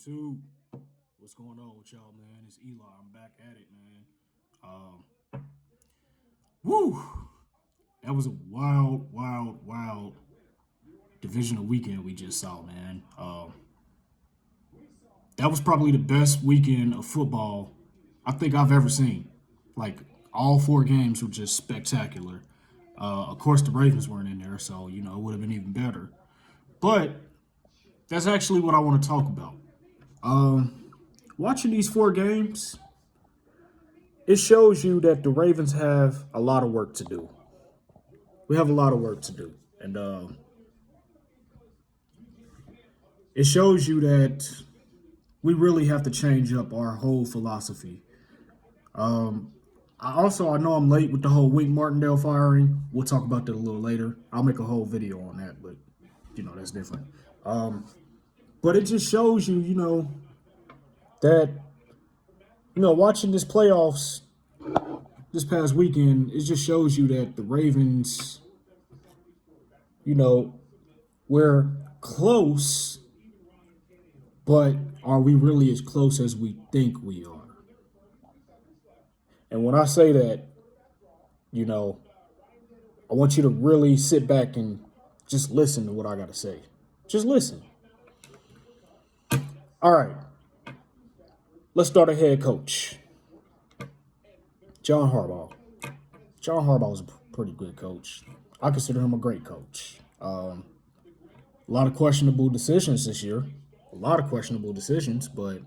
YouTube. What's going on with y'all, man? It's Eli. I'm back at it, man. Woo! That was a wild divisional weekend we just saw, man. That was probably the best weekend of football I think I've ever seen. Like, all four games were just spectacular. Of course, the Ravens weren't in there, so, it would have been even better. But that's actually what I want to talk about. Watching these four games, it shows you that the Ravens have a lot of work to do. We have a lot of work to do. And it shows you that we really have to change up our whole philosophy. I know I'm late with the whole Wink Martindale firing. We'll talk about that a little later. I'll make a whole video on that, but that's different. But it just shows you, that watching this playoffs this past weekend, it just shows you that the Ravens, we're close, but are we really as close as we think we are? And when I say that, I want you to really sit back and just listen to what I got to say. Just listen. All right. Let's start a head coach. John Harbaugh. John Harbaugh was a pretty good coach. I consider him a great coach. A lot of questionable decisions this year. A lot of questionable decisions, but,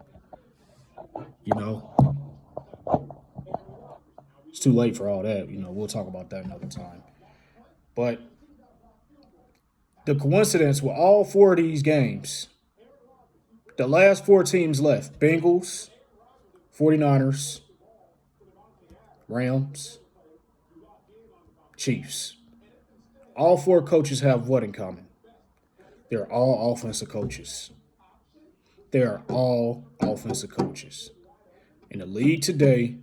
it's too late for all that. We'll talk about that another time. But the coincidence with all four of these games, the last four teams left, Bengals, 49ers, Rams, Chiefs. All four coaches have what in common? They're all offensive coaches. They are all offensive coaches. In the league today,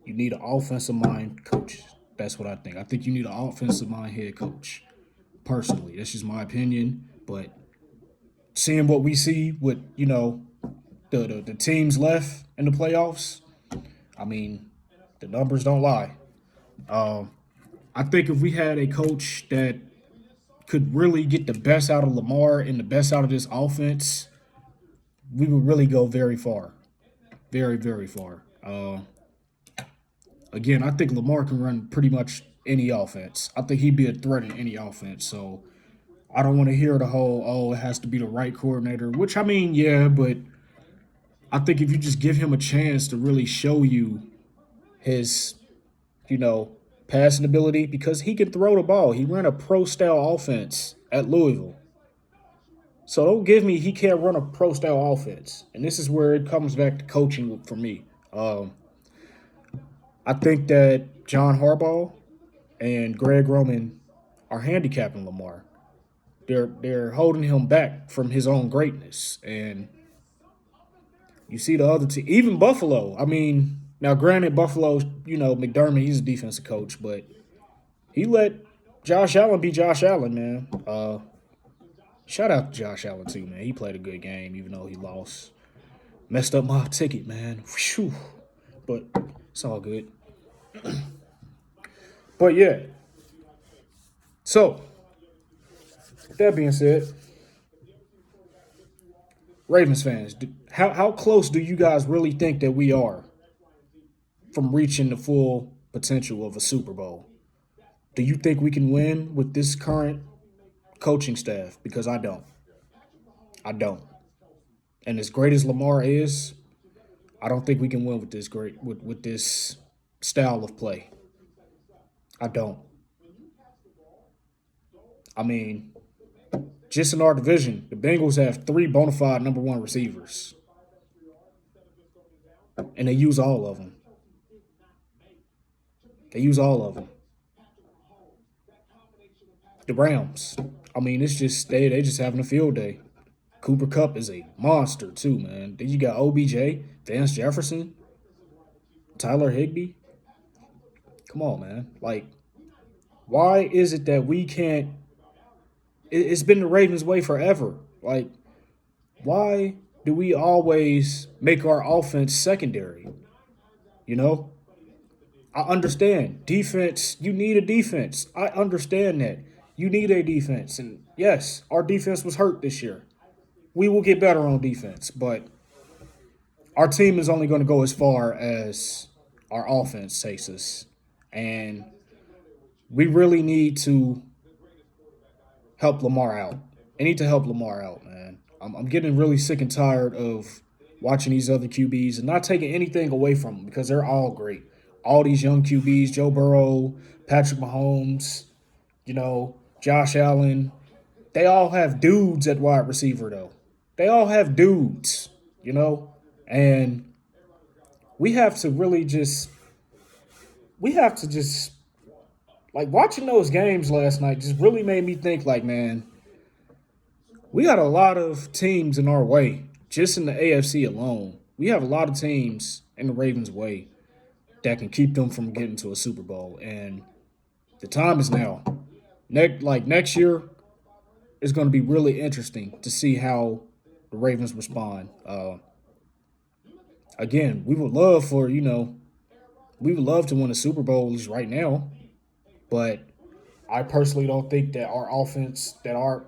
you need an offensive mind coach. That's what I think. I think you need an offensive mind head coach. Personally, that's just my opinion. But seeing what we see with, the teams left in the playoffs, I mean, the numbers don't lie. I think if we had a coach that could really get the best out of Lamar and the best out of this offense, we would really go very far. Very, very far. Again, I think Lamar can run pretty much any offense. I think he'd be a threat in any offense. So I don't want to hear the whole, it has to be the right coordinator, which I mean, yeah, but I think if you just give him a chance to really show you his, passing ability, because he can throw the ball. He ran a pro-style offense at Louisville. So don't give me he can't run a pro-style offense. And this is where it comes back to coaching for me. I think that John Harbaugh and Greg Roman are handicapping Lamar. They're holding him back from his own greatness. And you see the other team, even Buffalo. I mean, now granted, Buffalo, McDermott, he's a defensive coach, but he let Josh Allen be Josh Allen, man. Shout out to Josh Allen too, man. He played a good game, even though he lost. Messed up my ticket, man. Whew. But it's all good. But yeah. So, with that being said, Ravens fans, how close do you guys really think that we are from reaching the full potential of a Super Bowl? Do you think we can win with this current coaching staff? Because I don't. I don't. And as great as Lamar is, I don't think we can win with this with this style of play. I don't. I mean, just in our division, the Bengals have three bona fide number one receivers. And they use all of them. They use all of them. The Rams. I mean, it's just they just having a field day. Cooper Kupp is a monster too, man. Then you got OBJ, Vance Jefferson, Tyler Higbee. Come on, man. Like, why is it that we can't? It's been the Ravens' way forever. Like, why do we always make our offense secondary? You know, I understand defense. You need a defense. I understand that you need a defense, and yes, our defense was hurt this year. We will get better on defense, but our team is only going to go as far as our offense takes us, and we really need to help Lamar out. I need to help Lamar out, man. I'm getting really sick and tired of watching these other QBs and not taking anything away from them because they're all great. All these young QBs, Joe Burrow, Patrick Mahomes, Josh Allen, they all have dudes at wide receiver, though. They all have dudes. And we have to really just like watching those games last night just really made me think like, man, we got a lot of teams in our way just in the AFC alone. We have a lot of teams in the Ravens' way that can keep them from getting to a Super Bowl. And the time is now. Next year is going to be really interesting to see how the Ravens respond. Again, we would love to win a Super Bowl at least right now. But I personally don't think that our offense, that our,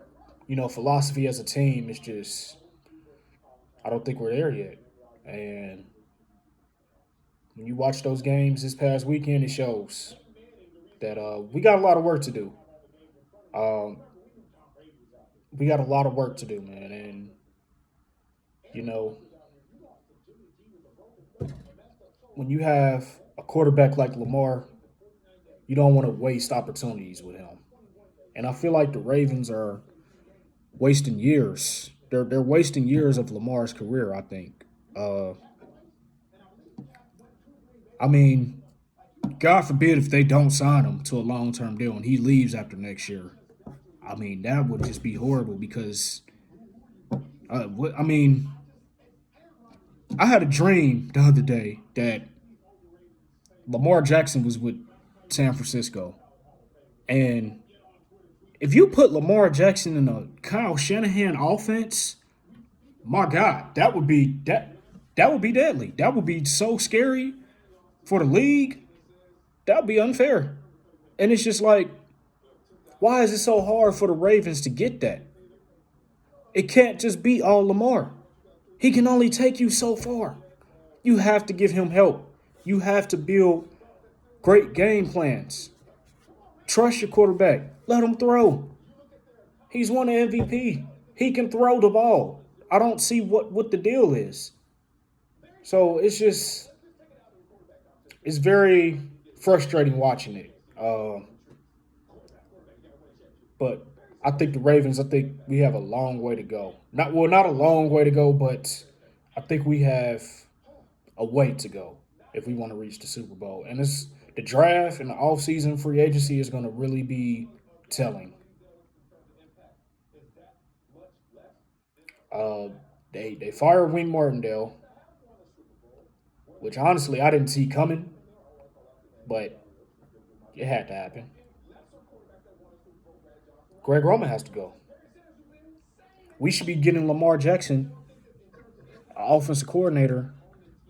philosophy as a team is just, I don't think we're there yet. And when you watch those games this past weekend, it shows that we got a lot of work to do. Um, we got a lot of work to do, man. And, you know, when you have a quarterback like Lamar, you don't want to waste opportunities with him. And I feel like the Ravens are wasting years. They're wasting years of Lamar's career, I think. Uh, I mean, God forbid if they don't sign him to a long term deal and he leaves after next year. I mean, that would just be horrible because, I mean, I had a dream the other day that Lamar Jackson was with San Francisco. And if you put Lamar Jackson in a Kyle Shanahan offense, my God, that would be deadly. That would be so scary for the league. That would be unfair. And it's just like, why is it so hard for the Ravens to get that? It can't just be all Lamar. He can only take you so far. You have to give him help. You have to build great game plans. Trust your quarterback. Let him throw. He's won an MVP. He can throw the ball. I don't see what the deal is. So it's very frustrating watching it. But I think we have a long way to go. Not a long way to go, but I think we have a way to go if we want to reach the Super Bowl. And the draft and the offseason free agency is going to really be telling. Uh, they fired Wing Martindale, which honestly I didn't see coming, but it had to happen. Greg Roman has to go. We should be getting Lamar Jackson, an offensive coordinator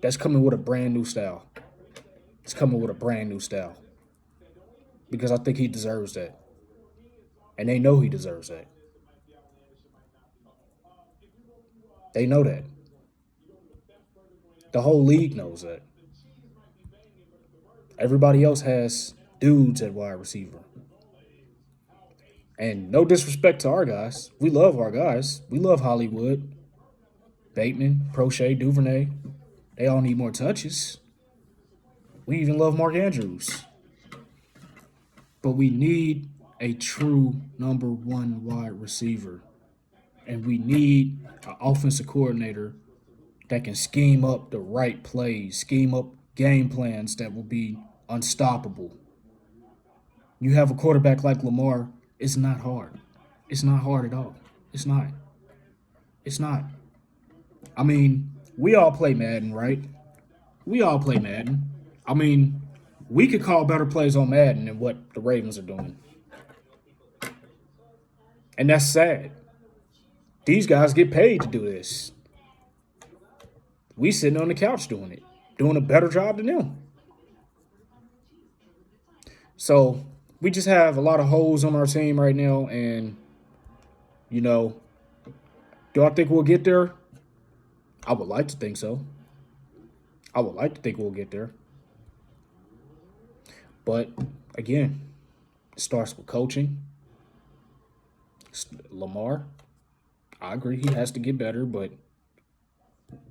that's coming with a brand new style. It's coming with a brand new style because I think he deserves that, and they know he deserves that. They know that. The whole league knows that. Everybody else has dudes at wide receiver. And no disrespect to our guys. We love our guys. We love Hollywood, Bateman, Prochet, Duvernay. They all need more touches. We even love Mark Andrews. But we need a true number one wide receiver. And we need an offensive coordinator that can scheme up the right plays, scheme up game plans that will be unstoppable. You have a quarterback like Lamar, it's not hard. It's not hard at all. It's not. It's not. I mean, we all play Madden, right? We all play Madden. I mean, we could call better plays on Madden than what the Ravens are doing. And that's sad. These guys get paid to do this. We sitting on the couch doing it, doing a better job than them. So we just have a lot of holes on our team right now, and you know, do I think we'll get there? I would like to think so. I would like to think we'll get there. But again, it starts with coaching. Lamar, I agree he has to get better, but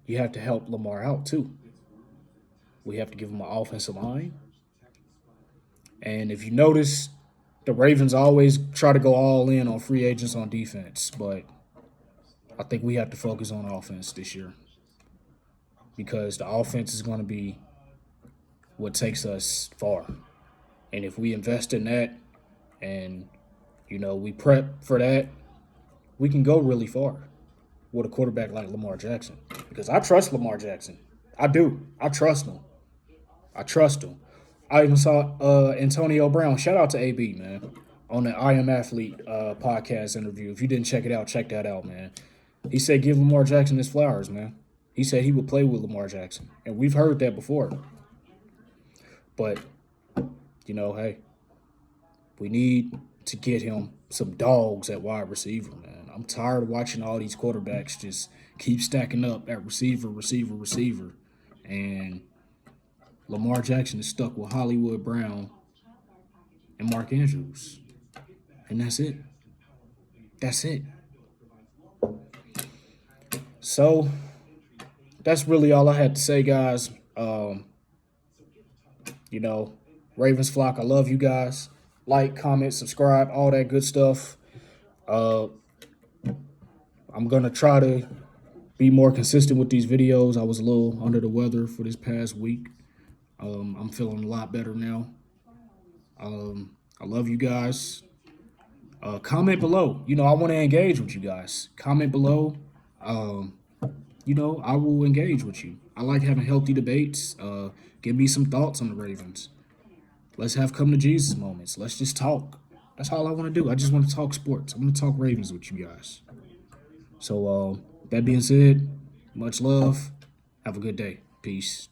you have to help Lamar out too. We have to give him an offensive line. And if you notice, the Ravens always try to go all in on free agents on defense, but I think we have to focus on offense this year because the offense is going to be what takes us far. And if we invest in that and, we prep for that, we can go really far with a quarterback like Lamar Jackson. Because I trust Lamar Jackson. I do. I trust him. I trust him. I even saw Antonio Brown. Shout out to AB, man, on the I Am Athlete podcast interview. If you didn't check it out, check that out, man. He said give Lamar Jackson his flowers, man. He said he would play with Lamar Jackson. And we've heard that before. But, hey, we need to get him some dogs at wide receiver, man. I'm tired of watching all these quarterbacks just keep stacking up at receiver. And Lamar Jackson is stuck with Hollywood Brown and Mark Andrews. And that's it. That's it. So that's really all I had to say, guys. Ravens flock, I love you guys. Like, comment, subscribe, all that good stuff. I'm going to try to be more consistent with these videos. I was a little under the weather for this past week. I'm feeling a lot better now. I love you guys. Comment below. I want to engage with you guys. Comment below. I will engage with you. I like having healthy debates. Give me some thoughts on the Ravens. Let's have come to Jesus moments. Let's just talk. That's all I want to do. I just want to talk sports. I want to talk Ravens with you guys. So that being said, much love. Have a good day. Peace.